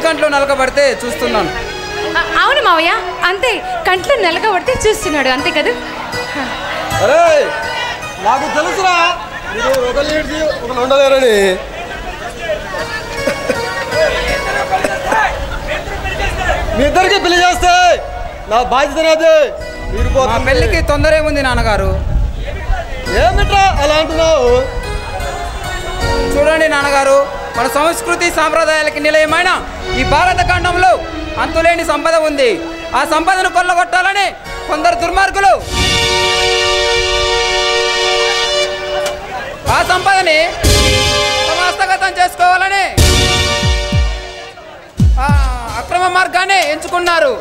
కంట్లో నలకబడితే చూస్తున్నాను. అవును మావయ్య, అంతే, కంట్లో నలకబడితే చూస్తున్నాడు, అంతే కదా. అరే నాకు తెలుసురా, మీరు ఒకరు ఉండలేరని. మీ ఇద్దరికి పెళ్లి చేస్తే నా బాధ్యతనేది. మీరు మా పెళ్ళికి తొందర ఏముంది నాన్నగారు? ఏమిట్రా అలా అంటున్నావు? చూడండి నాన్నగారు, మన సంస్కృతి సాంప్రదాయాలకి నిలయమైన ఈ భారత ఖండంలో అంతులేని సంపద ఉంది. ఆ సంపదను కొల్లగొట్టాలని కొందరు దుర్మార్గులు ఆ సంపదని తమ హస్తగతం చేసుకోవాలని అక్రమ మార్గాన్ని ఎంచుకున్నారు.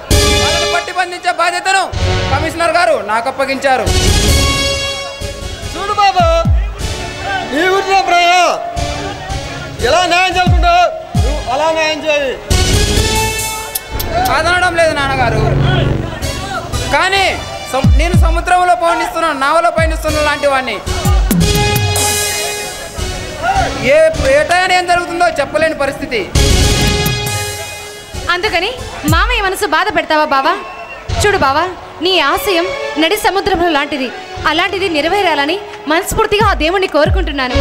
వాళ్ళను పట్టి బంధించే బాధ్యతను కమిషనర్ గారు నాకు అప్పగించారు. చూడు బాబు, నీ ఊరిలో ప్రియా ఎలా న్యాయం చేసుకుంటావు నువ్వు అలా న్యాయం చేయి. అదనడం లేదు నాన్నగారు, కానీ నేను సముద్రంలో పయనిస్తున్నాను, నావలో పయనిస్తున్న లాంటి వాడిని. ఏ టైం ఏం జరుగుతుందో చెప్పలేని పరిస్థితి. అందుకని మామయ్య మనసు బాధ పెడతావా బావా? చూడు బావా, నీ ఆశయం నడి సముద్రంలో లాంటిది. అలాంటిది నెరవేరాలని మనస్ఫూర్తిగా ఆ దేవుణ్ణి కోరుకుంటున్నాను.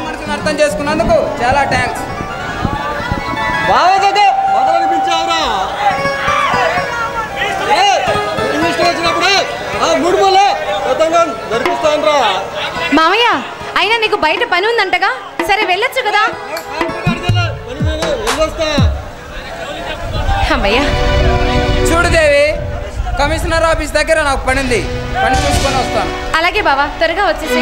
మనసును అర్థం చేసుకున్నందుకు చాలా థ్యాంక్స్. మొదలనిపించావురా, వచ్చినప్పుడు జరిపిస్తానురా. మామయ్య, అయినా నీకు బయట పని ఉందంటగా, సరే వెళ్ళొచ్చు కదా. అమ్మయ్యా. చూడు దేవి, కమిషనర్ ఆఫీస్ దగ్గర నాకు పని ఉంది, పని చూసుకొని వస్తాను. అలాగే బావా, త్వరగా వచ్చేసి.